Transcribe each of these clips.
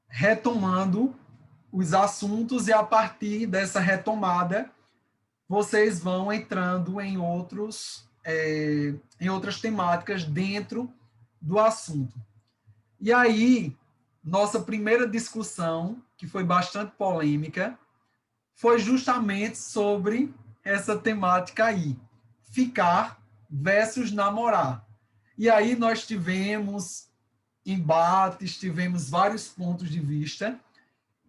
retomando os assuntos e, a partir dessa retomada, vocês vão entrando em outras temáticas dentro do assunto. E aí, nossa primeira discussão, que foi bastante polêmica, foi justamente sobre essa temática aí, ficar versus namorar. E aí nós tivemos embates, tivemos vários pontos de vista,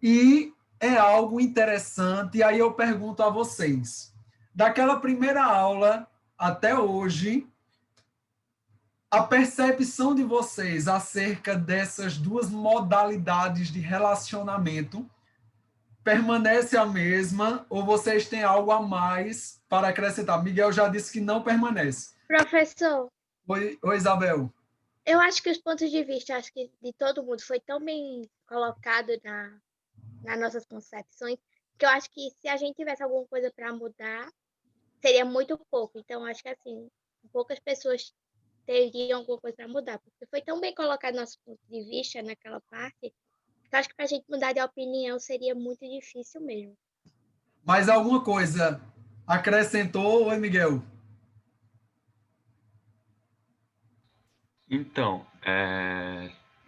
e é algo interessante. E aí eu pergunto a vocês, daquela primeira aula até hoje, a percepção de vocês acerca dessas duas modalidades de relacionamento permanece a mesma ou vocês têm algo a mais para acrescentar? Miguel já disse que não permanece. Professor, Oi, Isabel. eu acho que os pontos de vista, acho que de todo mundo, foi tão bem colocado nas nossas concepções, que eu acho que se a gente tivesse alguma coisa para mudar, seria muito pouco. Então, acho que assim, poucas pessoas teriam alguma coisa para mudar, porque foi tão bem colocado nosso ponto de vista naquela parte, que eu acho que para a gente mudar de opinião seria muito difícil mesmo. Mais alguma coisa acrescentou, oi, Miguel? Então,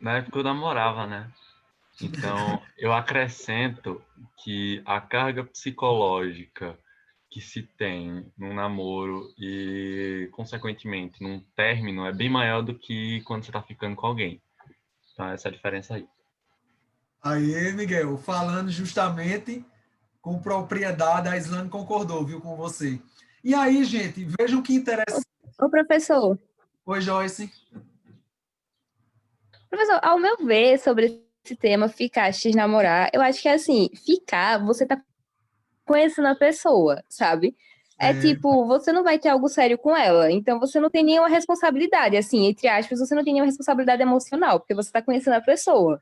na época eu namorava, né? Então, eu acrescento que a carga psicológica que se tem num namoro e, consequentemente, num término é bem maior do que quando você está ficando com alguém. Então, essa é a diferença aí. Aí, Miguel, falando justamente com propriedade, a Islane concordou, viu, com você. E aí, gente, vejam que interessante. Ô, professor. Oi, Joyce. Professor, ao meu ver, sobre esse tema, ficar, x namorar, eu acho que é assim, ficar, você tá conhecendo a pessoa, sabe? É tipo, você não vai ter algo sério com ela, então você não tem nenhuma responsabilidade, assim, entre aspas, você não tem nenhuma responsabilidade emocional, porque você tá conhecendo a pessoa.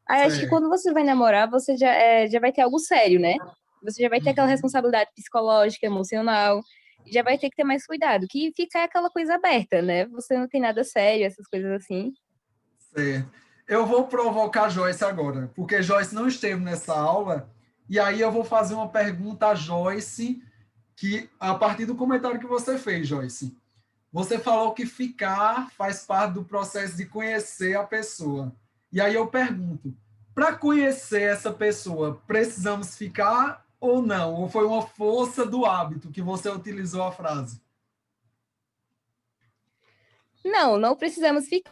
Aí acho que quando você vai namorar, você já vai ter algo sério, né? Você já vai ter aquela responsabilidade psicológica, emocional, já vai ter que ter mais cuidado, que ficar é aquela coisa aberta, né? Você não tem nada sério, essas coisas assim. Certo. Eu vou provocar a Joyce agora, porque Joyce não esteve nessa aula, e aí eu vou fazer uma pergunta a Joyce, que a partir do comentário que você fez, Joyce. Você falou que ficar faz parte do processo de conhecer a pessoa. E aí eu pergunto, para conhecer essa pessoa, precisamos ficar ou não? Ou foi uma força do hábito que você utilizou a frase? Não precisamos ficar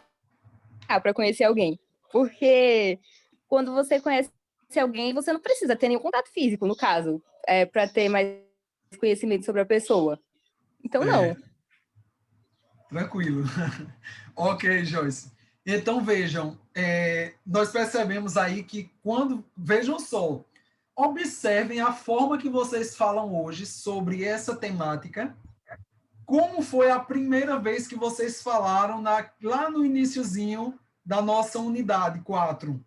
para conhecer alguém. Porque quando você conhece alguém, você não precisa ter nenhum contato físico, no caso, para ter mais conhecimento sobre a pessoa. Então, não. Tranquilo. Ok, Joyce. Então, vejam, nós percebemos aí que vejam só, observem a forma que vocês falam hoje sobre essa temática. Como foi a primeira vez que vocês falaram lá no iniciozinho da nossa unidade 4?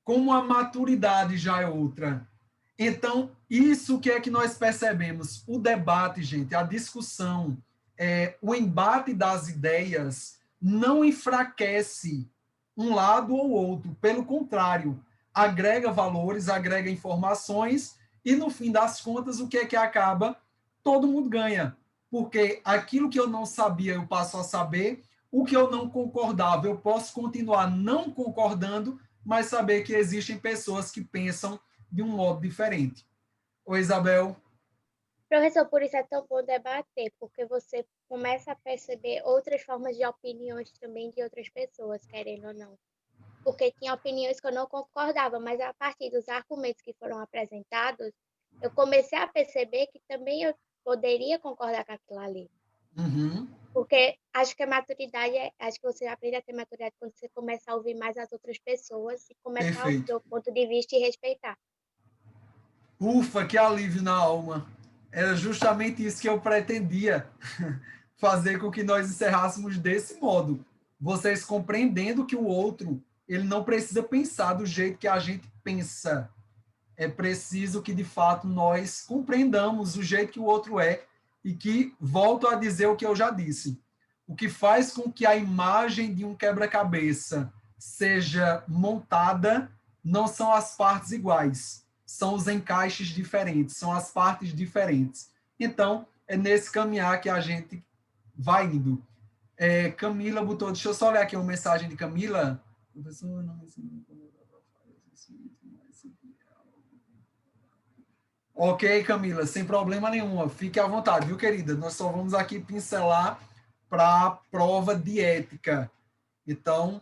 Como a maturidade já é outra. Então, isso que é que nós percebemos. O debate, gente, a discussão, o embate das ideias não enfraquece um lado ou outro. Pelo contrário, agrega valores, agrega informações e, no fim das contas, o que é que acaba? Todo mundo ganha. Porque aquilo que eu não sabia, eu passo a saber. O que eu não concordava, eu posso continuar não concordando, mas saber que existem pessoas que pensam de um modo diferente. Oi, Isabel. Professor, por isso é tão bom debater, porque você começa a perceber outras formas de opiniões também de outras pessoas, querendo ou não. Porque tinha opiniões que eu não concordava, mas a partir dos argumentos que foram apresentados, eu comecei a perceber que também eu poderia concordar com aquilo ali. Uhum. Porque acho que a maturidade, acho que você aprende a ter maturidade quando você começa a ouvir mais as outras pessoas e começar a ouvir Perfeito. o ponto de vista e respeitar. Ufa, que alívio na alma. Era justamente isso que eu pretendia fazer com que nós encerrássemos desse modo. Vocês compreendendo que o outro, ele não precisa pensar do jeito que a gente pensa. É preciso que, de fato, nós compreendamos o jeito que o outro é e que, volto a dizer o que eu já disse, o que faz com que a imagem de um quebra-cabeça seja montada não são as partes iguais, são os encaixes diferentes, são as partes diferentes. Então, é nesse caminhar que a gente vai indo. Camila botou, deixa eu só olhar aqui uma mensagem de Camila. Professor, não me ensina como Ok, Camila, sem problema nenhum. Fique à vontade, viu, querida? Nós só vamos aqui pincelar para a prova de ética. Então,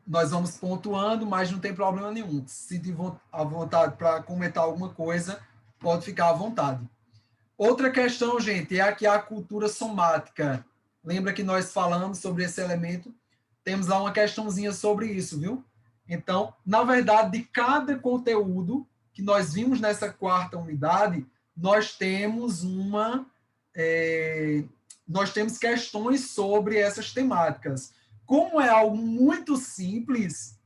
nós vamos pontuando, mas não tem problema nenhum. Se tiver à vontade para comentar alguma coisa, pode ficar à vontade. Outra questão, gente, é aqui a cultura somática. Lembra que nós falamos sobre esse elemento? Temos lá uma questãozinha sobre isso, viu? Então, na verdade, de cada conteúdo que nós vimos nessa quarta unidade, nós temos nós temos questões sobre essas temáticas. Como é algo muito simples,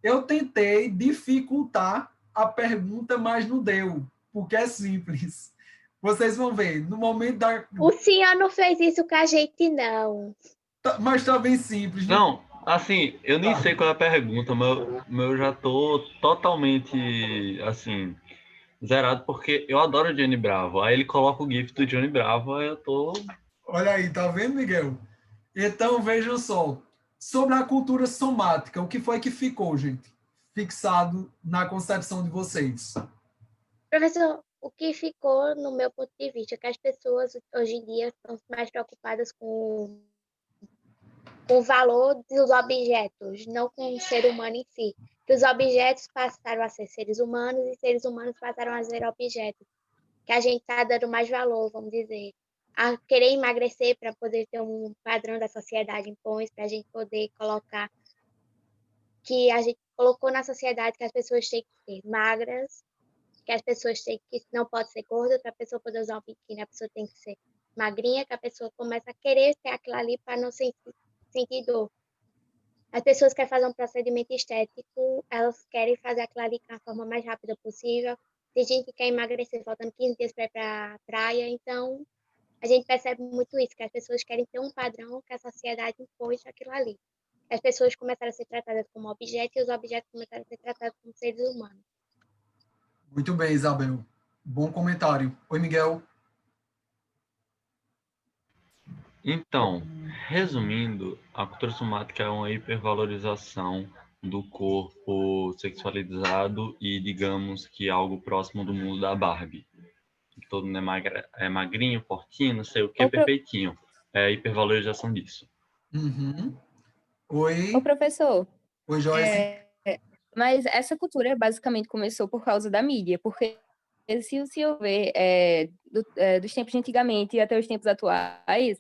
eu tentei dificultar a pergunta, mas não deu, porque é simples. Vocês vão ver, no momento da... O senhor não fez isso com a gente, não. Mas tá bem simples. Não, assim, eu nem sei qual é a pergunta, mas eu já tô totalmente, assim, zerado, porque eu adoro o Johnny Bravo. Aí ele coloca o GIF do Johnny Bravo, aí eu tô... Olha aí, tá vendo, Miguel? Então, vejam só. Sobre a cultura somática, o que foi que ficou, gente? Fixado na concepção de vocês. Professor, o que ficou, no meu ponto de vista, é que as pessoas hoje em dia estão mais preocupadas com o valor dos objetos, não com o ser humano em si. Que os objetos passaram a ser seres humanos e seres humanos passaram a ser objetos. Que a gente está dando mais valor, vamos dizer, a querer emagrecer para poder ter um padrão da sociedade impõe, para a gente poder colocar que a gente colocou na sociedade que as pessoas têm que ser magras, que as pessoas têm que não pode ser gorda para a pessoa poder usar um biquíni, a pessoa tem que ser magrinha, que a pessoa começa a querer ter aquilo ali para não sentir dor. As pessoas querem fazer um procedimento estético, elas querem fazer aquilo ali da forma mais rápida possível. Tem gente que quer emagrecer faltando 15 dias para ir para a praia, então a gente percebe muito isso, que as pessoas querem ter um padrão que a sociedade impôs aquilo ali. As pessoas começaram a ser tratadas como objetos e os objetos começaram a ser tratados como seres humanos. Muito bem, Isabel. Bom comentário. Oi, Miguel. Então, resumindo, a cultura somática é uma hipervalorização do corpo sexualizado e, digamos, que algo próximo do mundo da Barbie. Todo mundo é magrinho, fortinho, não sei o que, perfeitinho. É a hipervalorização disso. Uhum. Ô, Oi. professor, Oi, Joyce. mas essa cultura basicamente começou por causa da mídia, porque se o senhor ver dos tempos de antigamente e até os tempos atuais,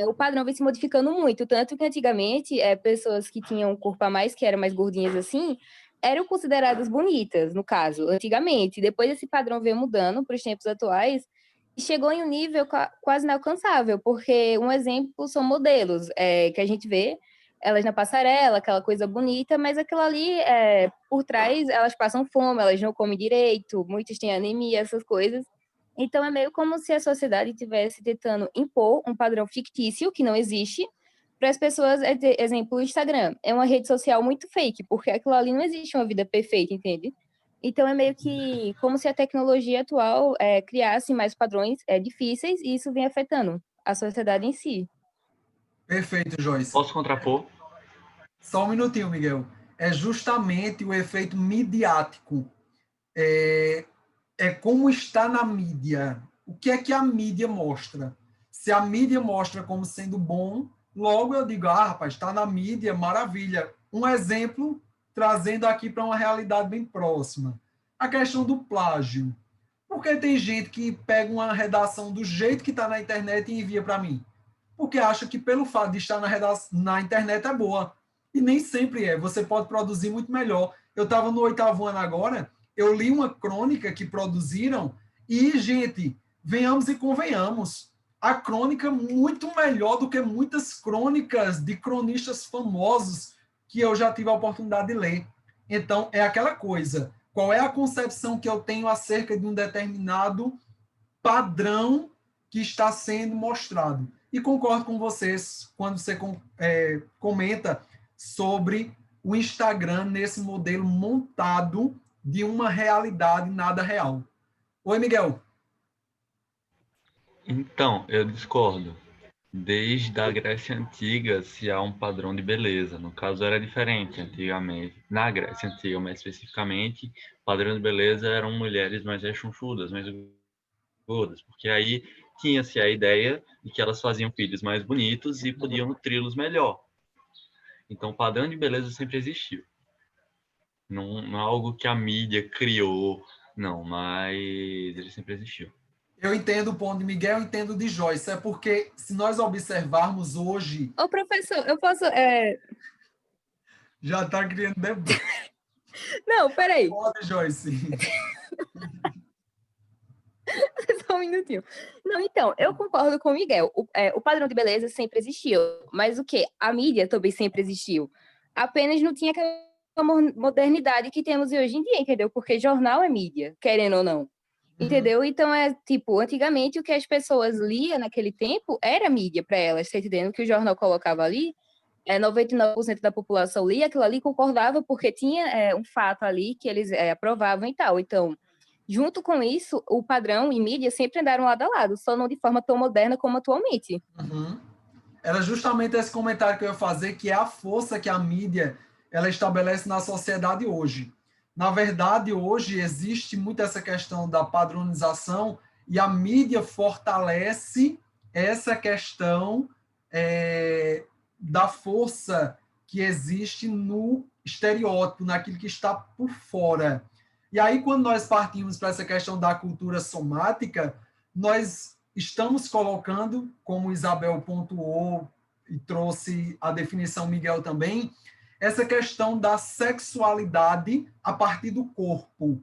o padrão vem se modificando muito, tanto que antigamente pessoas que tinham um corpo a mais, que eram mais gordinhas assim, eram consideradas bonitas, no caso, antigamente. Depois esse padrão veio mudando para os tempos atuais e chegou em um nível quase inalcançável, porque um exemplo são modelos que a gente vê, elas na passarela, aquela coisa bonita, mas aquilo ali, por trás, elas passam fome, elas não comem direito, muitas têm anemia, essas coisas. Então, é meio como se a sociedade estivesse tentando impor um padrão fictício que não existe para as pessoas. Exemplo, o Instagram é uma rede social muito fake, porque aquilo ali não existe uma vida perfeita, entende? Então, é meio que como se a tecnologia atual criasse mais padrões difíceis e isso vem afetando a sociedade em si. Perfeito, Joyce. Posso contrapor? Só um minutinho, Miguel. É justamente o efeito midiático. É como está na mídia. O que é que a mídia mostra? Se a mídia mostra como sendo bom, logo eu digo, rapaz, está na mídia, maravilha. Um exemplo, trazendo aqui para uma realidade bem próxima. A questão do plágio. Porque tem gente que pega uma redação do jeito que está na internet e envia para mim. Porque acha que pelo fato de estar na internet é boa. E nem sempre é. Você pode produzir muito melhor. Eu estava no 8º ano agora, eu li uma crônica que produziram e, gente, venhamos e convenhamos, a crônica muito melhor do que muitas crônicas de cronistas famosos que eu já tive a oportunidade de ler. Então, é aquela coisa. Qual é a concepção que eu tenho acerca de um determinado padrão que está sendo mostrado? E concordo com vocês quando você comenta sobre o Instagram nesse modelo montado de uma realidade nada real. Oi, Miguel. Então, eu discordo. Desde a Grécia Antiga se há um padrão de beleza. No caso, era diferente antigamente. Na Grécia Antiga, mais especificamente, o padrão de beleza eram mulheres mais rechonchudas, mais gordas, porque aí tinha-se a ideia de que elas faziam filhos mais bonitos e podiam nutri-los melhor. Então, o padrão de beleza sempre existiu. Não é algo que a mídia criou, não, mas ele sempre existiu. Eu entendo o ponto de Miguel, eu entendo de Joyce. É porque, se nós observarmos hoje, Ô, professor, eu posso. já está criando debate. Não, peraí. Pode, Joyce. Só um minutinho. Não, então, eu concordo com o Miguel. O padrão de beleza sempre existiu. Mas o quê? A mídia também sempre existiu. Apenas não tinha aquela modernidade que temos hoje em dia, entendeu? Porque jornal é mídia, querendo ou não. Entendeu? Então, tipo, antigamente o que as pessoas liam naquele tempo era mídia para elas, tá entendendo? Que o jornal colocava ali, 99% da população lia aquilo ali, concordava, porque tinha um fato ali que eles aprovavam e tal. Então, junto com isso, o padrão e mídia sempre andaram lado a lado, só não de forma tão moderna como atualmente. Uhum. Era justamente esse comentário que eu ia fazer, que é a força que a mídia ela estabelece na sociedade hoje. Na verdade, hoje existe muito essa questão da padronização e a mídia fortalece essa questão da força que existe no estereótipo, naquilo que está por fora. E aí, quando nós partimos para essa questão da cultura somática, nós estamos colocando, como Isabel pontuou e trouxe a definição Miguel também, essa questão da sexualidade a partir do corpo.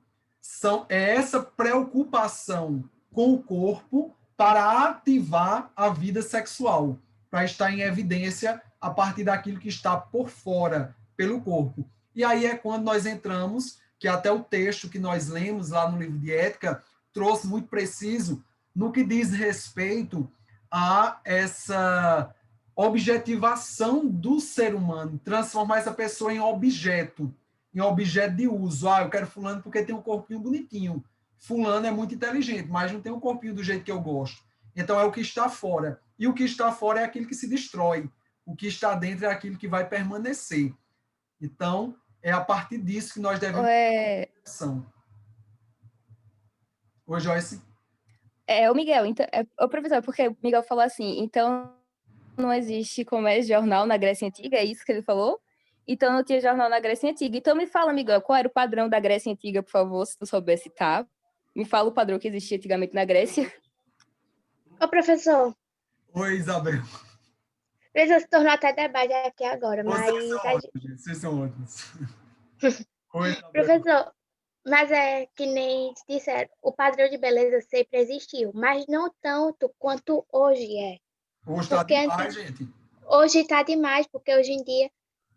É essa preocupação com o corpo para ativar a vida sexual, para estar em evidência a partir daquilo que está por fora, pelo corpo. E aí é quando nós entramos, que até o texto que nós lemos lá no livro de Ética trouxe muito preciso no que diz respeito a essa objetivação do ser humano, transformar essa pessoa em objeto de uso. Eu quero fulano porque tem um corpinho bonitinho. Fulano é muito inteligente, mas não tem um corpinho do jeito que eu gosto. Então é o que está fora. E o que está fora é aquilo que se destrói. O que está dentro é aquilo que vai permanecer. Então, é a partir disso que nós devemos ter ação. Oi, Joyce. O Miguel, então, o professor, porque o Miguel falou assim, então não existe comércio de jornal na Grécia Antiga, é isso que ele falou? Então não tinha jornal na Grécia Antiga. Então me fala, Miguel, qual era o padrão da Grécia Antiga, por favor, se tu souber citar. Me fala o padrão que existia antigamente na Grécia. Ô, professor. Oi, Isabel. Professor, se tornou até debate aqui agora, mas... Vocês são ótimos. Oi, Isabel. Professor, mas é que nem disseram, o padrão de beleza sempre existiu, mas não tanto quanto hoje é. Hoje está demais, gente. Hoje está demais, porque hoje em dia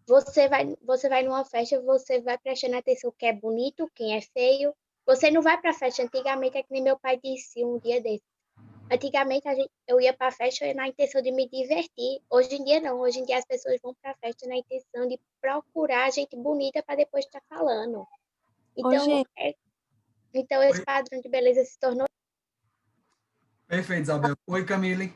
você vai numa festa, você vai prestando atenção quem é bonito, quem é feio. Você não vai para a festa. Antigamente, é que nem meu pai disse um dia desse. Antigamente, eu ia para a festa na intenção de me divertir. Hoje em dia, não. Hoje em dia, as pessoas vão para a festa na intenção de procurar gente bonita para depois estar falando. Então, então esse padrão de beleza se tornou... Perfeito, Isabel. Oi, Camille.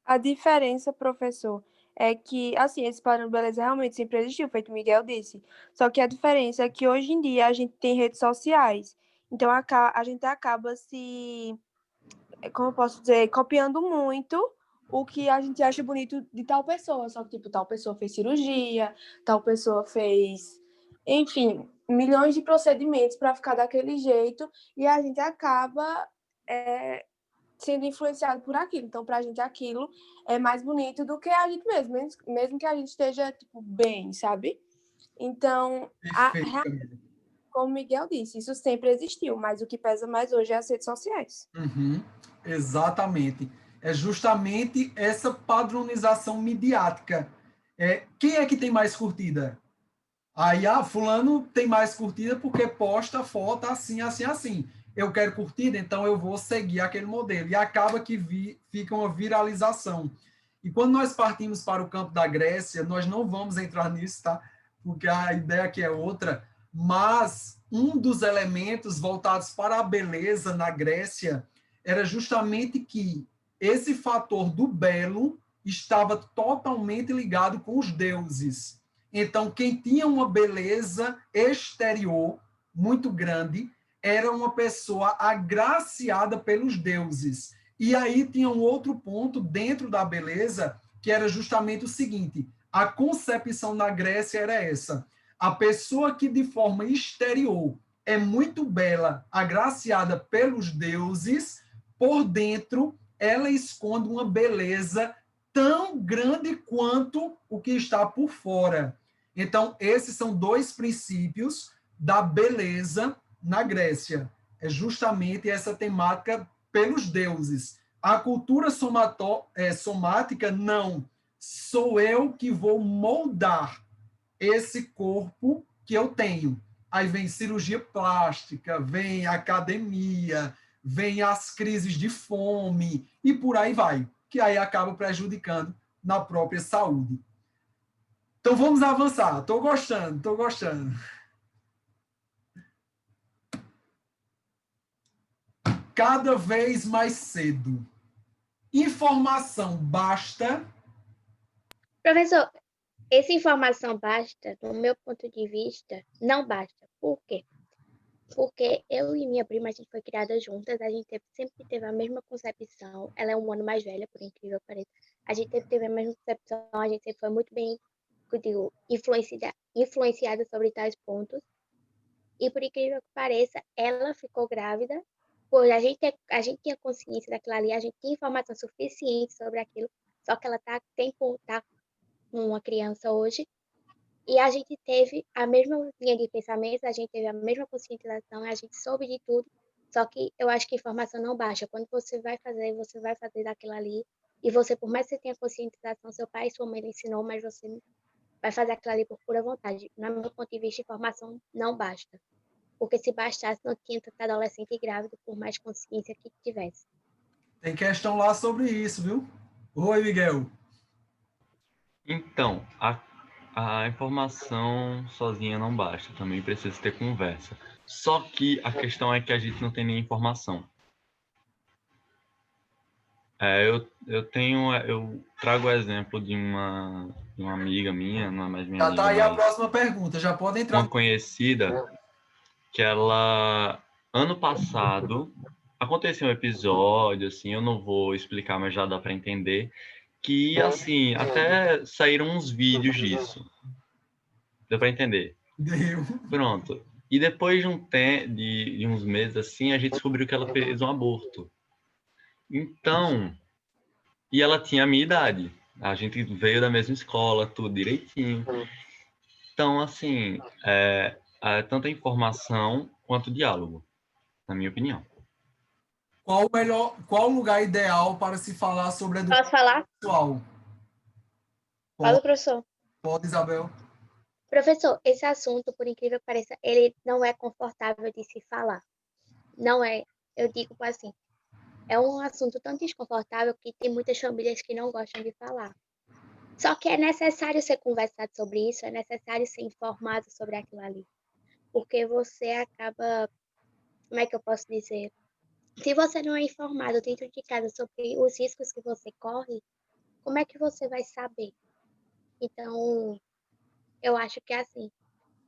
A diferença, professor, é que, assim, esse padrão de beleza realmente sempre existiu, feito o Miguel disse. Só que a diferença é que hoje em dia a gente tem redes sociais. Então, a gente acaba se, como eu posso dizer, copiando muito o que a gente acha bonito de tal pessoa. Só que, tipo, tal pessoa fez cirurgia, tal pessoa fez, enfim, milhões de procedimentos para ficar daquele jeito. E a gente acaba... sendo influenciado por aquilo. Então, pra gente, aquilo é mais bonito do que a gente mesmo que a gente esteja, tipo, bem, sabe? Então, como o Miguel disse, isso sempre existiu, mas o que pesa mais hoje é as redes sociais. Uhum, exatamente. É justamente essa padronização midiática. Quem é que tem mais curtida? Aí, fulano tem mais curtida porque posta foto assim, assim, assim. Eu quero curtida, então eu vou seguir aquele modelo. E acaba que fica uma viralização. E quando nós partimos para o campo da Grécia, nós não vamos entrar nisso, tá? porque a ideia aqui é outra, mas um dos elementos voltados para a beleza na Grécia era justamente que esse fator do belo estava totalmente ligado com os deuses. Então, quem tinha uma beleza exterior muito grande era uma pessoa agraciada pelos deuses. E aí tinha um outro ponto dentro da beleza, que era justamente o seguinte: a concepção na Grécia era essa. A pessoa que de forma exterior é muito bela, agraciada pelos deuses, por dentro ela esconde uma beleza tão grande quanto o que está por fora. Então, esses são dois princípios da beleza na Grécia. É justamente essa temática pelos deuses. A cultura somática, não. Sou eu que vou moldar esse corpo que eu tenho. Aí vem cirurgia plástica, vem academia, vem as crises de fome e por aí vai, que aí acaba prejudicando na própria saúde. Então vamos avançar. Estou gostando, estou gostando. Cada vez mais cedo. Informação basta. Professor, essa informação basta, do meu ponto de vista, não basta. Por quê? Porque eu e minha prima, a gente foi criada juntas, a gente sempre teve a mesma concepção. Ela é um ano mais velha, por incrível que pareça. A gente sempre teve a mesma concepção, a gente sempre foi muito bem, eu digo, influenciada sobre tais pontos. E por incrível que pareça, ela ficou grávida, pois a gente tinha consciência daquilo ali, a gente tinha informação suficiente sobre aquilo, só que ela tá uma criança hoje, e a gente teve a mesma linha de pensamento, a gente teve a mesma conscientização, a gente soube de tudo, só que eu acho que informação não baixa. Quando você vai fazer daquilo ali, e você, por mais que você tenha conscientização, seu pai e sua mãe lhe ensinou, mas você vai fazer aquilo ali por pura vontade. No meu ponto de vista, informação não basta. Porque se bastasse, não tinha tanto adolescente grávido, por mais consciência que tivesse. Tem questão lá sobre isso, viu? Oi, Miguel. Então, a informação sozinha não basta, também precisa ter conversa. Só que a questão é que a gente não tem nem informação. Eu trago o exemplo de uma amiga minha, não é mais minha Já amiga, tá aí a mas próxima pergunta, já pode entrar. uma conhecida, que ela, ano passado, aconteceu um episódio, assim, eu não vou explicar, mas já dá para entender, que, assim, até saíram uns vídeos disso. Deu para entender. Deu. Pronto. E depois de de uns meses, assim, a gente descobriu que ela fez um aborto. Então, e ela tinha a minha idade. A gente veio da mesma escola, tudo direitinho. Então, assim, é tanta informação quanto diálogo, na minha opinião. Qual o lugar ideal para se falar sobre educação Posso falar? sexual? Fala, professor. Pode, Isabel. Professor, esse assunto, por incrível que pareça, ele não é confortável de se falar. Não é, eu digo assim, é um assunto tão desconfortável que tem muitas famílias que não gostam de falar. Só que é necessário ser conversado sobre isso, é necessário ser informado sobre aquilo ali. Porque você acaba, como é que eu posso dizer? Se você não é informado dentro de casa sobre os riscos que você corre, como é que você vai saber? Então, eu acho que é assim,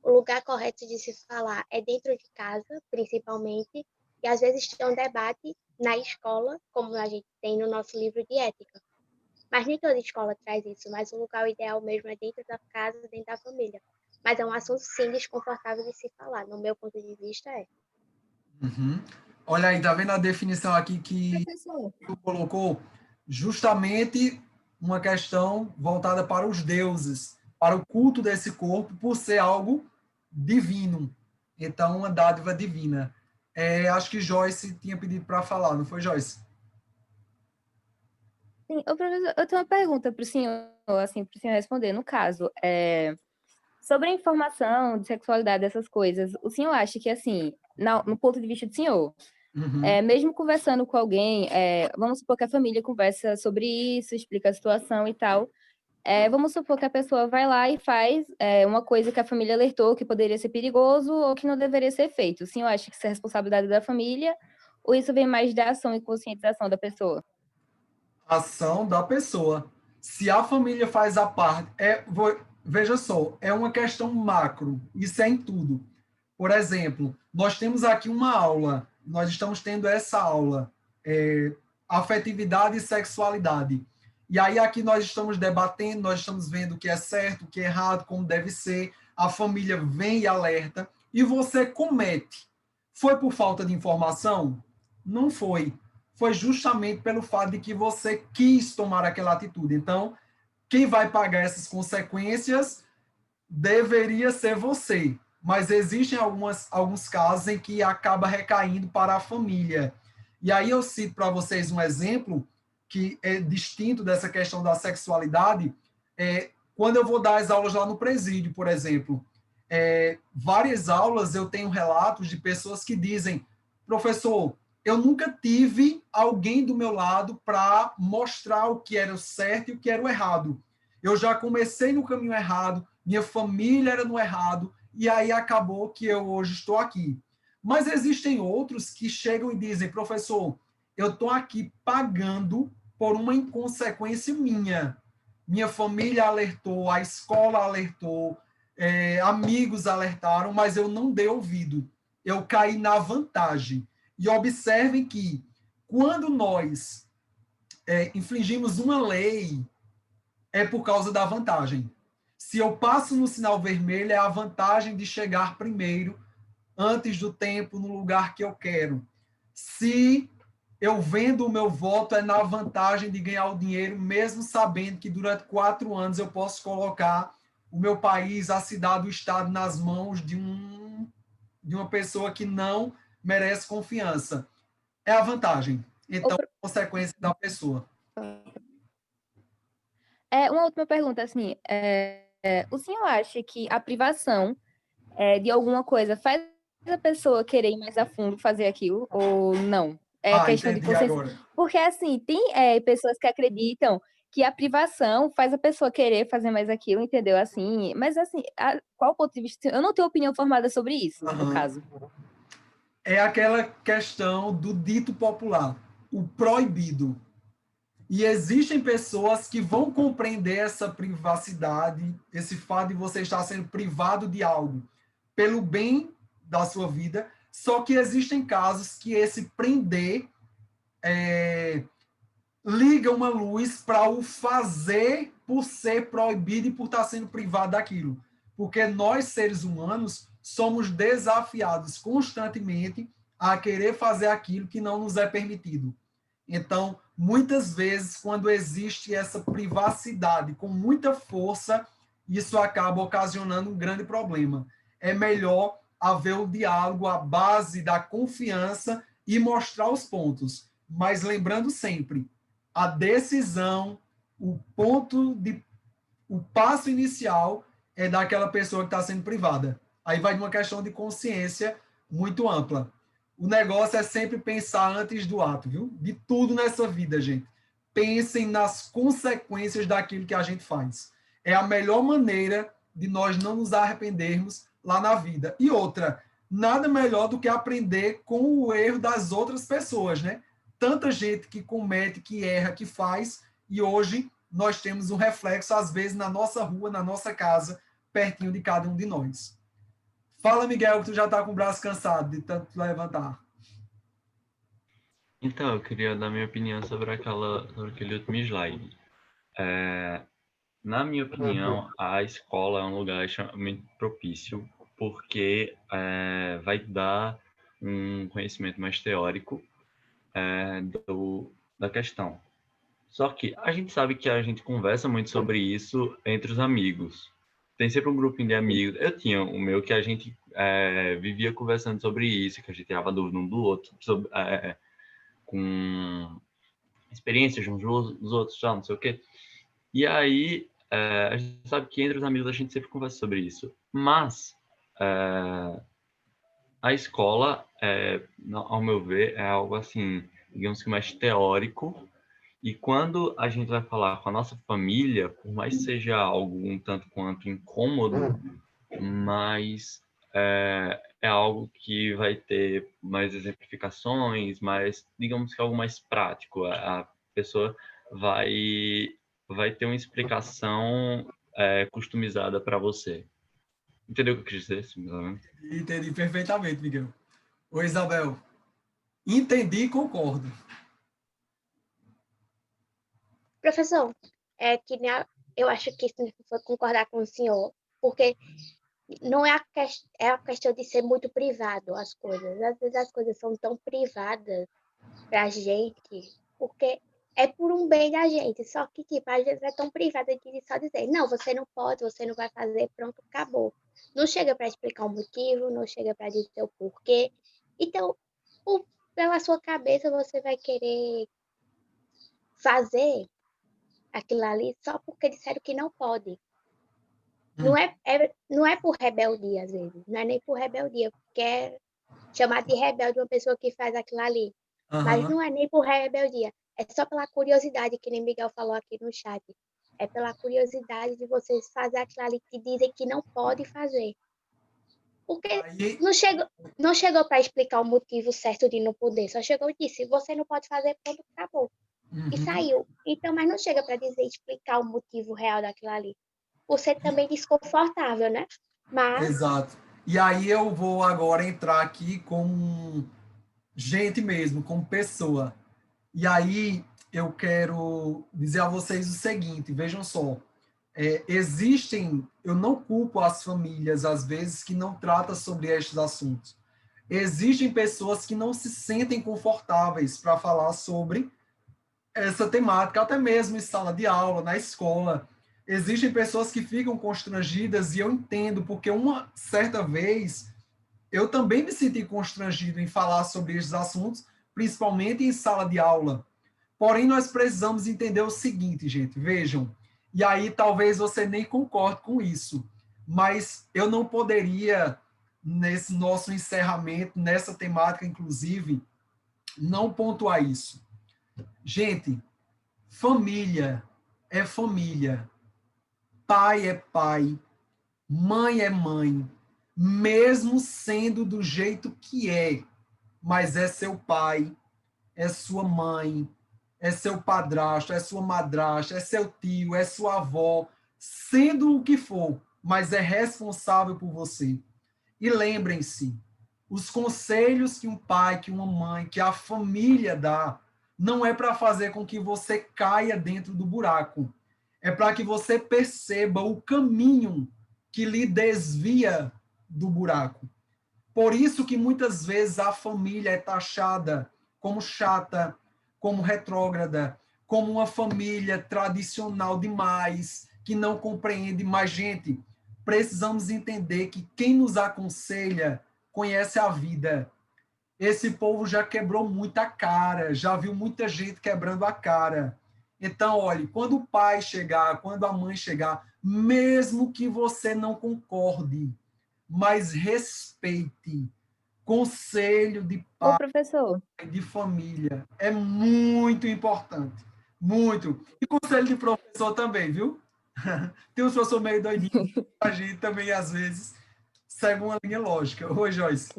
o lugar correto de se falar é dentro de casa, principalmente, e às vezes tem um debate na escola, como a gente tem no nosso livro de ética. Mas nem toda escola traz isso, mas o lugar ideal mesmo é dentro da casa, dentro da família. Mas é um assunto, sim, desconfortável de se falar. No meu ponto de vista, é. Uhum. Olha aí, tá vendo a definição aqui que Professor, tu colocou? Justamente uma questão voltada para os deuses, para o culto desse corpo, por ser algo divino. Então, uma dádiva divina. Acho que Joyce tinha pedido para falar, não foi, Joyce? sim, ô, professor, eu tenho uma pergunta para o senhor, assim, para o senhor responder. No caso, sobre a informação de sexualidade, essas coisas, o senhor acha que, assim, no ponto de vista do senhor, Uhum. mesmo conversando com alguém, vamos supor que a família conversa sobre isso, explica a situação e tal, vamos supor que a pessoa vai lá e faz uma coisa que a família alertou que poderia ser perigoso ou que não deveria ser feito. Sim, eu acho que isso é responsabilidade da família, ou isso vem mais da ação e conscientização da pessoa? Ação da pessoa. Se a família faz a parte, veja só, é uma questão macro, isso é em tudo. Por exemplo, nós temos aqui uma aula, nós estamos tendo essa aula, afetividade e sexualidade. E aí aqui nós estamos debatendo, nós estamos vendo o que é certo, o que é errado, como deve ser, a família vem e alerta, e você comete. Foi por falta de informação? Não foi. Foi justamente pelo fato de que você quis tomar aquela atitude. Então, quem vai pagar essas consequências deveria ser você. Mas existem alguns casos em que acaba recaindo para a família. E aí eu cito para vocês um exemplo que é distinto dessa questão da sexualidade. Quando eu vou dar as aulas lá no presídio, por exemplo, várias aulas eu tenho relatos de pessoas que dizem: professor, eu nunca tive alguém do meu lado para mostrar o que era o certo e o que era o errado. Eu já comecei no caminho errado, minha família era no errado, e aí acabou que eu hoje estou aqui. Mas existem outros que chegam e dizem: professor, eu estou aqui pagando por uma inconsequência minha. Minha família alertou, a escola alertou, amigos alertaram, mas eu não dei ouvido. Eu caí na vantagem. E observem que quando nós infringimos uma lei, é por causa da vantagem. Se eu passo no sinal vermelho, é a vantagem de chegar primeiro, antes do tempo, no lugar que eu quero. Se eu vendo o meu voto, é na vantagem de ganhar o dinheiro, mesmo sabendo que durante 4 anos eu posso colocar o meu país, a cidade, o estado nas mãos de uma pessoa que não merece confiança. É a vantagem. Então, consequência da pessoa. Uma última pergunta, assim, o senhor acha que a privação de alguma coisa faz a pessoa querer ir mais a fundo fazer aquilo ou não? É questão de Entendi consciência. agora. Porque, assim, tem pessoas que acreditam que a privação faz a pessoa querer fazer mais aquilo, entendeu? Assim, mas, assim, qual o ponto de vista? Eu não tenho opinião formada sobre isso, no caso. É aquela questão do dito popular, o proibido. E existem pessoas que vão compreender essa privacidade, esse fato de você estar sendo privado de algo pelo bem da sua vida, só que existem casos que esse prender liga uma luz para o fazer por ser proibido e por estar sendo privado daquilo. Porque nós, seres humanos, somos desafiados constantemente a querer fazer aquilo que não nos é permitido. Então, muitas vezes, quando existe essa privacidade com muita força, isso acaba ocasionando um grande problema. É melhor haver o diálogo, a base da confiança e mostrar os pontos. Mas lembrando sempre, a decisão, o passo inicial é daquela pessoa que está sendo privada. Aí vai de uma questão de consciência muito ampla. O negócio é sempre pensar antes do ato, viu? De tudo nessa vida, gente. Pensem nas consequências daquilo que a gente faz. É a melhor maneira de nós não nos arrependermos lá na vida. E outra, nada melhor do que aprender com o erro das outras pessoas, né? Tanta gente que comete, que erra, que faz, e hoje nós temos um reflexo, às vezes, na nossa rua, na nossa casa, pertinho de cada um de nós. Fala, Miguel, que tu já está com o braço cansado de tanto levantar. Então, eu queria dar minha opinião sobre aquele último slide. Na minha opinião, a escola é um lugar extremamente propício, porque vai dar um conhecimento mais teórico da questão. Só que a gente sabe que a gente conversa muito sobre isso entre os amigos. Tem sempre um grupinho de amigos. Eu tinha o meu que a gente vivia conversando sobre isso, que a gente tirava dúvida um do outro, com experiências uns dos outros, não sei o quê. E aí, a gente sabe que entre os amigos a gente sempre conversa sobre isso. Mas a escola, ao meu ver, é algo assim, digamos que mais teórico, E quando a gente vai falar com a nossa família, por mais que seja algo um tanto quanto incômodo, mas é algo que vai ter mais exemplificações, mais, digamos que algo mais prático. A pessoa vai, vai ter uma explicação customizada para você. Entendeu o que eu quis dizer? Simplesmente? Entendi perfeitamente, Miguel. Ô, Isabel, entendi e concordo. Professor, eu acho que isso foi concordar com o senhor, porque não é é a questão de ser muito privado as coisas. Às vezes as coisas são tão privadas pra gente, porque é por um bem da gente. Só que, tipo, às vezes é tão privada de só dizer, não, você não pode, você não vai fazer, pronto, acabou. Não chega para explicar o motivo, não chega para dizer o porquê. Então, pela sua cabeça, você vai querer fazer aquilo ali só porque disseram que não pode. Não é por rebeldia, às vezes. Não é nem por rebeldia, porque é chamar de rebelde uma pessoa que faz aquilo ali. Mas Aham. não é nem por rebeldia. É só pela curiosidade, que nem Miguel falou aqui no chat. É pela curiosidade de vocês fazer aquilo ali que dizem que não pode fazer. Porque Aí, não chegou para explicar o motivo certo de não poder. Só chegou e disse, você não pode fazer, pronto, acabou. E uhum, saiu. Então, mas não chega para dizer, explicar o motivo real daquilo ali. Por ser também desconfortável, né? Mas, exato. E aí eu vou agora entrar aqui como gente mesmo, como pessoa. E aí eu quero dizer a vocês o seguinte, vejam só, existem, eu não culpo as famílias, às vezes, que não tratam sobre estes assuntos. Existem pessoas que não se sentem confortáveis para falar sobre essa temática, até mesmo em sala de aula, na escola. Existem pessoas que ficam constrangidas e eu entendo, porque uma certa vez eu também me senti constrangido em falar sobre esses assuntos, principalmente em sala de aula. Porém, nós precisamos entender o seguinte, gente, vejam, e aí talvez você nem concorde com isso, mas eu não poderia, nesse nosso encerramento, nessa temática, inclusive, não pontuar isso. Gente, família é família, pai é pai, mãe é mãe, mesmo sendo do jeito que é, mas é seu pai, é sua mãe, é seu padrasto, é sua madrasta, é seu tio, é sua avó, sendo o que for, mas é responsável por você. E lembrem-se, os conselhos que um pai, que uma mãe, que a família dá, não é para fazer com que você caia dentro do buraco. É para que você perceba o caminho que lhe desvia do buraco. Por isso que muitas vezes a família é taxada como chata, como retrógrada, como uma família tradicional demais, que não compreende. Mas, gente, precisamos entender que quem nos aconselha conhece a vida. Esse povo já quebrou muita cara, já viu muita gente quebrando a cara. Então, olhe, quando o pai chegar, quando a mãe chegar, mesmo que você não concorde, mas respeite. Conselho de Ô, pai, professor, de família é muito importante. Muito. E conselho de professor também, viu? Tem uns professores meio doidinhos, a gente também, às vezes, segue uma linha lógica. Oi, Joyce.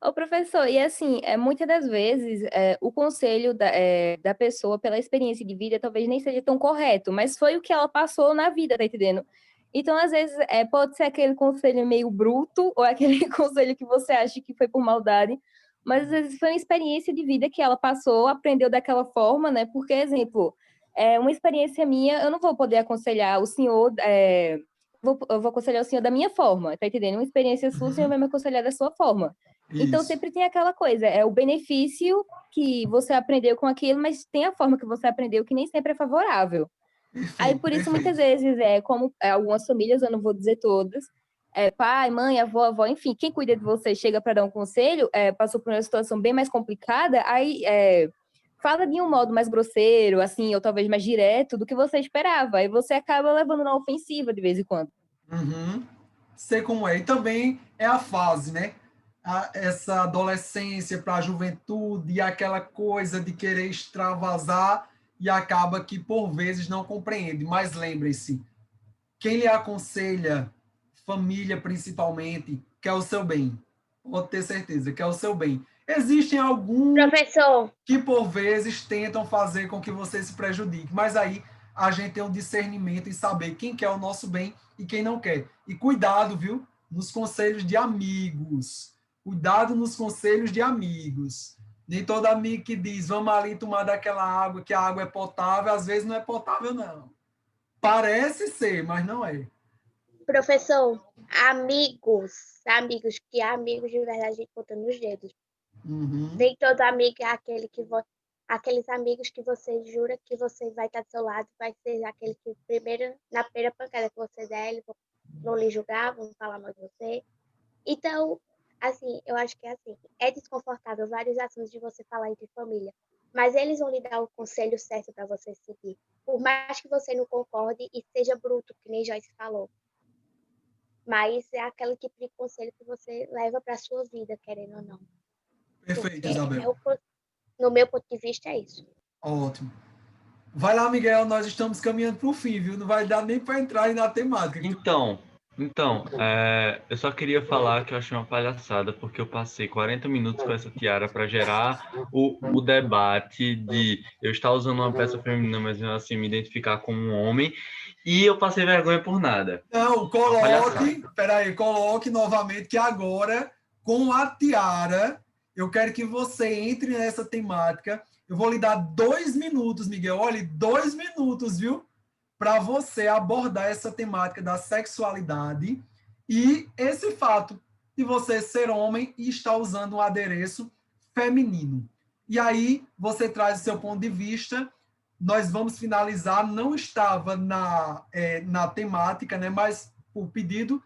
Ô, professor, e assim, muitas das vezes o conselho da pessoa, pela experiência de vida, talvez nem seja tão correto, mas foi o que ela passou na vida, tá entendendo? Então, às vezes, pode ser aquele conselho meio bruto, ou aquele conselho que você acha que foi por maldade, mas às vezes foi uma experiência de vida que ela passou, aprendeu daquela forma, né? Porque, exemplo, uma experiência minha, eu não vou poder aconselhar o senhor, eu vou aconselhar o senhor da minha forma, tá entendendo? Uma experiência sua, o senhor vai me aconselhar da sua forma. Então, Isso. sempre tem aquela coisa, é o benefício que você aprendeu com aquilo, mas tem a forma que você aprendeu que nem sempre é favorável. Aí, Perfeito, por isso, muitas perfeito. vezes, como algumas famílias, eu não vou dizer todas, pai, mãe, avó, enfim, quem cuida de você chega para dar um conselho, passou por uma situação bem mais complicada, aí fala de um modo mais grosseiro, assim, ou talvez mais direto do que você esperava. Aí você acaba levando na ofensiva de vez em quando. Uhum. Sei como é. E também é a fase, né? essa adolescência para a juventude e aquela coisa de querer extravasar e acaba que, por vezes, não compreende. Mas lembre-se, quem lhe aconselha, família principalmente, quer o seu bem. Pode ter certeza, quer o seu bem. Existem alguns Professor, que, por vezes, tentam fazer com que você se prejudique, mas aí a gente tem um discernimento e saber quem quer o nosso bem e quem não quer. E cuidado, viu? Nos conselhos de amigos. Cuidado nos conselhos de amigos. Nem todo amigo que diz, vamos ali tomar daquela água, que a água é potável, às vezes não é potável, não. Parece ser, mas não é. professor, amigos, que amigos de verdade a gente conta nos dedos. Uhum. Nem todo amigo é aquele que aqueles amigos que você jura que você vai estar do seu lado, vai ser aquele que na primeira pancada que você der, eles vão lhe julgar, vão falar mal de você. Então, assim, eu acho que é assim, é desconfortável vários assuntos de você falar entre família, mas eles vão lhe dar o conselho certo para você seguir. Por mais que você não concorde e seja bruto, que nem Joyce falou. Mas é aquele tipo de conselho que você leva para sua vida, querendo ou não. Perfeito, Porque Isabel. no meu ponto de vista é isso. Ótimo. Vai lá, Miguel, nós estamos caminhando para o fim, viu? Não vai dar nem para entrar aí na temática. Eu só queria falar que eu achei uma palhaçada, porque eu passei 40 minutos com essa tiara para gerar o debate de eu estar usando uma peça feminina, mas mesmo assim me identificar como um homem, e eu passei vergonha por nada. Não, coloque novamente que agora, com a tiara, eu quero que você entre nessa temática. Eu vou lhe dar 2 minutos, Miguel. Olha, 2 minutos, viu? Para você abordar essa temática da sexualidade e esse fato de você ser homem e estar usando um adereço feminino. E aí você traz o seu ponto de vista. Nós vamos finalizar, não estava na temática, né? Mas por pedido,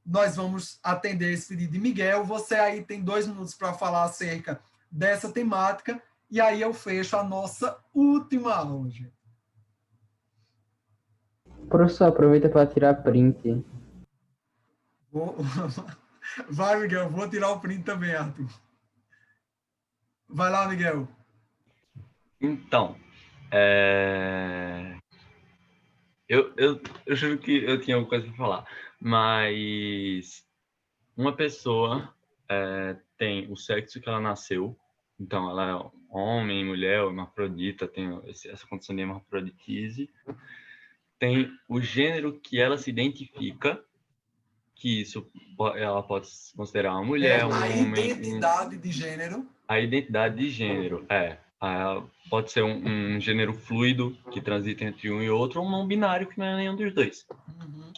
nós vamos atender esse pedido de Miguel. Você aí tem 2 minutos para falar acerca dessa temática e aí eu fecho a nossa última aula, gente. Professor, aproveita para tirar print. Vai, Miguel, vou tirar o print também, Arthur. Vai lá, Miguel. Então, eu juro que eu tinha alguma coisa para falar, mas uma pessoa tem o sexo que ela nasceu, então ela é homem, mulher, hermafrodita, tem essa condição de hermafroditise, tem o gênero que ela se identifica, que isso ela pode se considerar uma mulher, um homem... Identidade de gênero. A identidade de gênero, pode ser um gênero fluido, que transita entre um e outro, ou um não binário, que não é nenhum dos dois. Uhum.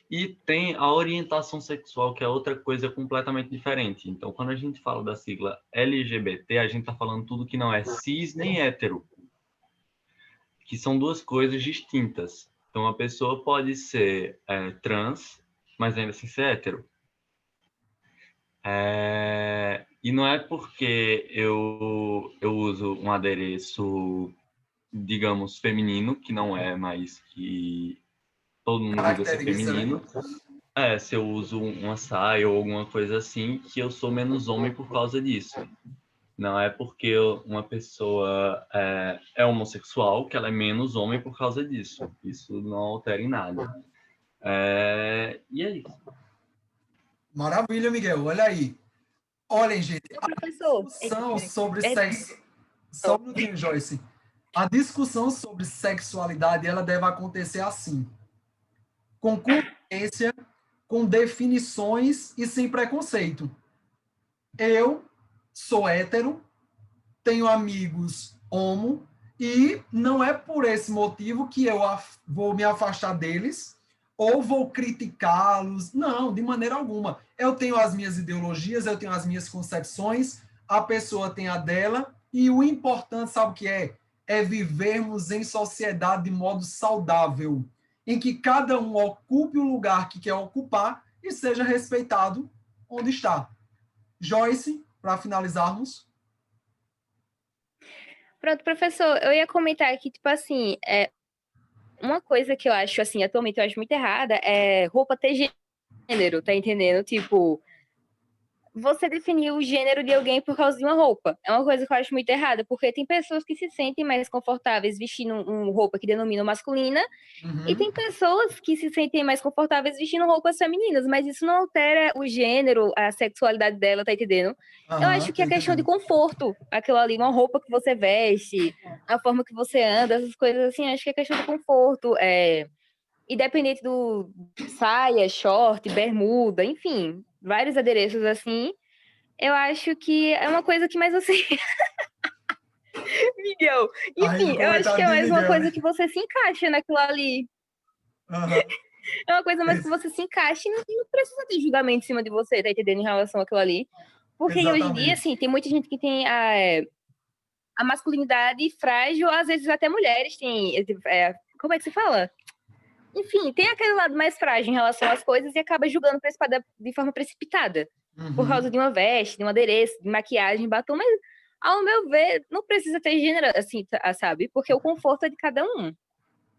E tem a orientação sexual, que é outra coisa completamente diferente. Então, quando a gente fala da sigla LGBT, a gente está falando tudo que não é cis nem hétero, que são duas coisas distintas. Então, a pessoa pode ser trans, mas ainda assim ser hétero. E não é porque eu uso um adereço, digamos, feminino, que não é, mas que todo mundo julga ser feminino. Se eu uso uma saia ou alguma coisa assim, que eu sou menos homem por causa disso. Não é porque uma pessoa é homossexual que ela é menos homem por causa disso. Isso não altera em nada. E é isso. Maravilha, Miguel. Olha aí. Olhem, gente, Professor, discussão sobre sexo. Só um minutinho, Joyce. A discussão sobre sexualidade ela deve acontecer assim, com consciência, com definições e sem preconceito. Eu sou hétero, tenho amigos homo e não é por esse motivo que eu vou me afastar deles ou vou criticá-los. Não, de maneira alguma. Eu tenho as minhas ideologias, eu tenho as minhas concepções, a pessoa tem a dela, e o importante, sabe o que é? É vivermos em sociedade de modo saudável, em que cada um ocupe o lugar que quer ocupar e seja respeitado onde está. Joyce, para finalizarmos. Pronto, professor, eu ia comentar aqui, tipo assim, uma coisa que eu acho, assim, atualmente eu acho muito errada é roupa ter gênero, tá entendendo? Tipo, você definir o gênero de alguém por causa de uma roupa. É uma coisa que eu acho muito errada, porque tem pessoas que se sentem mais confortáveis vestindo uma roupa que denomina masculina, e tem pessoas que se sentem mais confortáveis vestindo roupas femininas, mas isso não altera o gênero, a sexualidade dela, tá entendendo? Eu acho que Tô é questão de entendendo. conforto, aquilo ali, uma roupa que você veste, a forma que você anda, essas coisas assim, acho que é questão de conforto. Independente do saia, short, bermuda, enfim, vários adereços assim, eu acho que é uma coisa que mais você. Miguel, Aí no enfim, eu acho que comentário é de mais uma Miguel, né? coisa que você se encaixa naquilo ali. Aham. É uma coisa mais que você se encaixa e não precisa ter julgamento em cima de você, tá entendendo? Em relação àquilo ali. Porque hoje em dia, Exatamente. assim, tem muita gente que tem a masculinidade frágil, às vezes até mulheres têm. Como é que se fala? Enfim, tem aquele lado mais frágil em relação às coisas e acaba julgando de forma precipitada. Por causa de uma veste, de um adereço, de maquiagem, batom, mas, ao meu ver, não precisa ter gênero, assim, sabe? Porque o conforto é de cada um.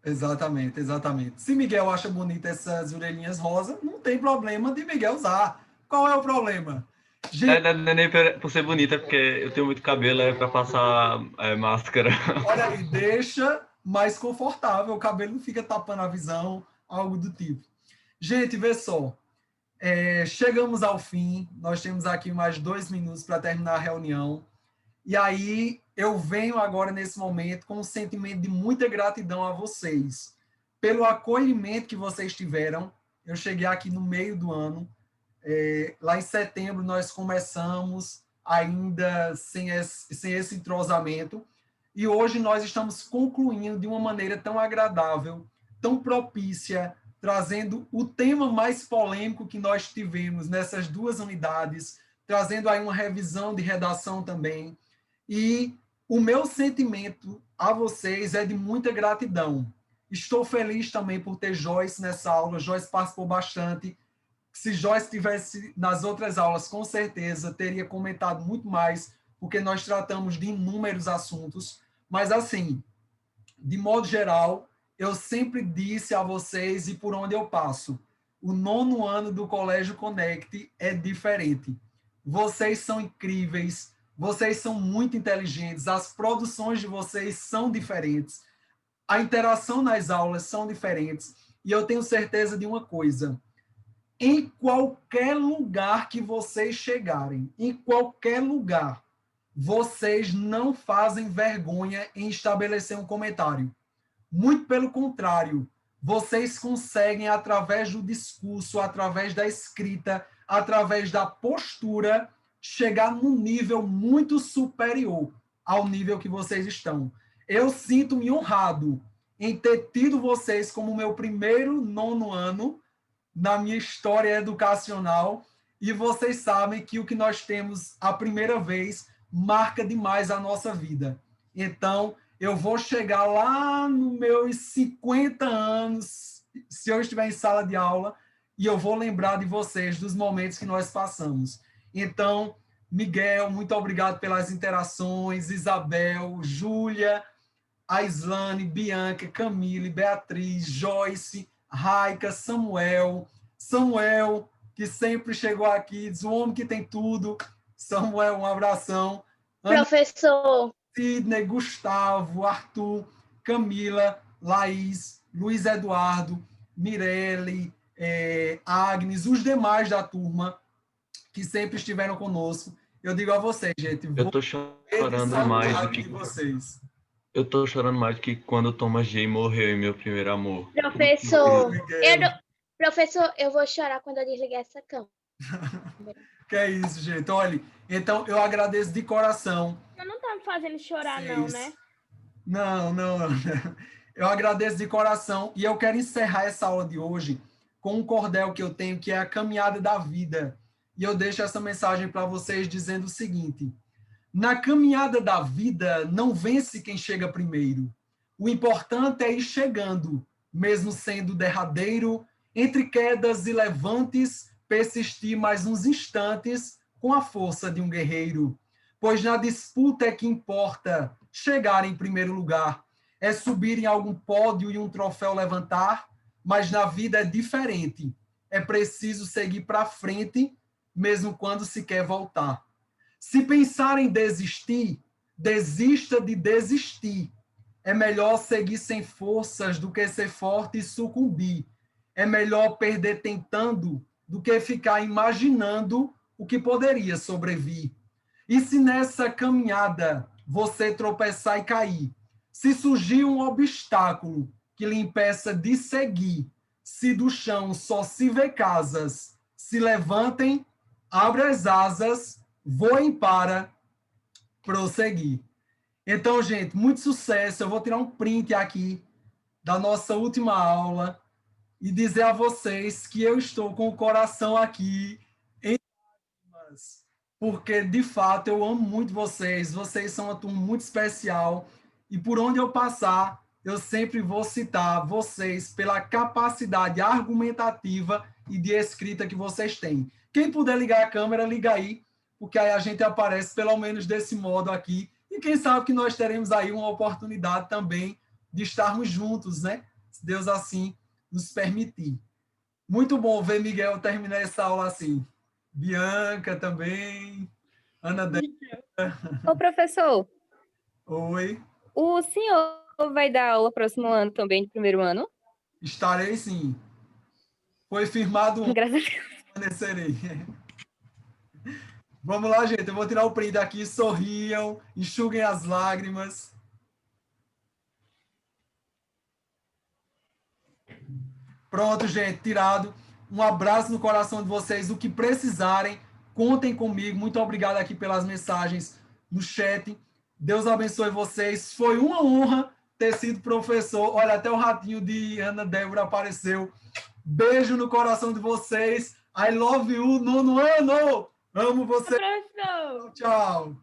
Exatamente, exatamente. Se Miguel acha bonita essas orelhinhas rosa, não tem problema de Miguel usar. Qual é o problema? Gente, Não é nem por ser bonita, porque eu tenho muito cabelo, é pra passar máscara. olha aí, deixa mais confortável, o cabelo não fica tapando a visão, algo do tipo. Gente, vê só. Chegamos ao fim, nós temos aqui mais 2 minutos para terminar a reunião. E aí eu venho agora nesse momento com um sentimento de muita gratidão a vocês pelo acolhimento que vocês tiveram. Eu cheguei aqui no meio do ano, lá em setembro nós começamos ainda sem esse entrosamento, e hoje nós estamos concluindo de uma maneira tão agradável, tão propícia, trazendo o tema mais polêmico que nós tivemos nessas 2 unidades, trazendo aí uma revisão de redação também. E o meu sentimento a vocês é de muita gratidão. Estou feliz também por ter Joyce nessa aula. Joyce participou bastante. Se Joyce estivesse nas outras aulas, com certeza teria comentado muito mais, porque nós tratamos de inúmeros assuntos. Mas, assim, de modo geral, eu sempre disse a vocês, e por onde eu passo, o 9º ano do Colégio Connect é diferente. Vocês são incríveis, vocês são muito inteligentes, as produções de vocês são diferentes, a interação nas aulas são diferentes, e eu tenho certeza de uma coisa: em qualquer lugar que vocês chegarem, em qualquer lugar, vocês não fazem vergonha em estabelecer um comentário. Muito pelo contrário, vocês conseguem, através do discurso, através da escrita, através da postura, chegar num nível muito superior ao nível que vocês estão. Eu sinto-me honrado em ter tido vocês como meu primeiro 9º ano na minha história educacional, e vocês sabem que o que nós temos a primeira vez marca demais a nossa vida. Então, eu vou chegar lá nos meus 50 anos, se eu estiver em sala de aula, e eu vou lembrar de vocês, dos momentos que nós passamos. Então, Miguel, muito obrigado pelas interações, Isabel, Júlia, Aislane, Bianca, Camille, Beatriz, Joyce, Raica, Samuel, que sempre chegou aqui, diz o homem que tem tudo. Samuel, um abração. Professor, Sidney, Gustavo, Arthur, Camila, Laís, Luiz Eduardo, Mirelle, Agnes, os demais da turma que sempre estiveram conosco. Eu digo a vocês, gente, Eu tô chorando mais do que vocês. Eu tô chorando mais do que quando o Thomas J morreu em Meu Primeiro Amor. professor, eu vou chorar quando eu desligar essa câmera. Que é isso, gente. Olha, então eu agradeço de coração. Eu não tá me fazendo chorar, não, né? Não. Eu agradeço de coração e eu quero encerrar essa aula de hoje com um cordel que eu tenho, que é a caminhada da vida. E eu deixo essa mensagem para vocês dizendo o seguinte: na caminhada da vida, não vence quem chega primeiro. O importante é ir chegando, mesmo sendo derradeiro, entre quedas e levantes, persistir mais uns instantes com a força de um guerreiro. Pois na disputa é que importa chegar em primeiro lugar. É subir em algum pódio e um troféu levantar, mas na vida é diferente. É preciso seguir para frente mesmo quando se quer voltar. Se pensar em desistir, desista de desistir. É melhor seguir sem forças do que ser forte e sucumbir. É melhor perder tentando do que ficar imaginando o que poderia sobrevir. E se nessa caminhada você tropeçar e cair, se surgir um obstáculo que lhe impeça de seguir, se do chão só se vê casas, se levantem, abre as asas, voem para prosseguir. Então, gente, muito sucesso. Eu vou tirar um print aqui da nossa última aula e dizer a vocês que eu estou com o coração aqui em lágrimas, porque, de fato, eu amo muito vocês. Vocês são uma turma muito especial e por onde eu passar, eu sempre vou citar vocês pela capacidade argumentativa e de escrita que vocês têm. Quem puder ligar a câmera, liga aí, porque aí a gente aparece pelo menos desse modo aqui. E quem sabe que nós teremos aí uma oportunidade também de estarmos juntos, né? Se Deus assim nos permitir. Muito bom ver Miguel terminar essa aula assim. Bianca também. Ana Débora. Ô, professor, Oi. o senhor vai dar aula próximo ano também, de primeiro ano? Estarei sim. Foi firmado ontem, Graças a Deus. permanecerei. Vamos lá, gente. Eu vou tirar o print aqui. Sorriam, enxuguem as lágrimas. Pronto, gente, tirado. Um abraço no coração de vocês. O que precisarem, contem comigo. Muito obrigado aqui pelas mensagens no chat. Deus abençoe vocês. Foi uma honra ter sido professor. Olha, até o ratinho de Ana Débora apareceu. Beijo no coração de vocês. I love you, nono ano. Amo vocês. Professor! Tchau.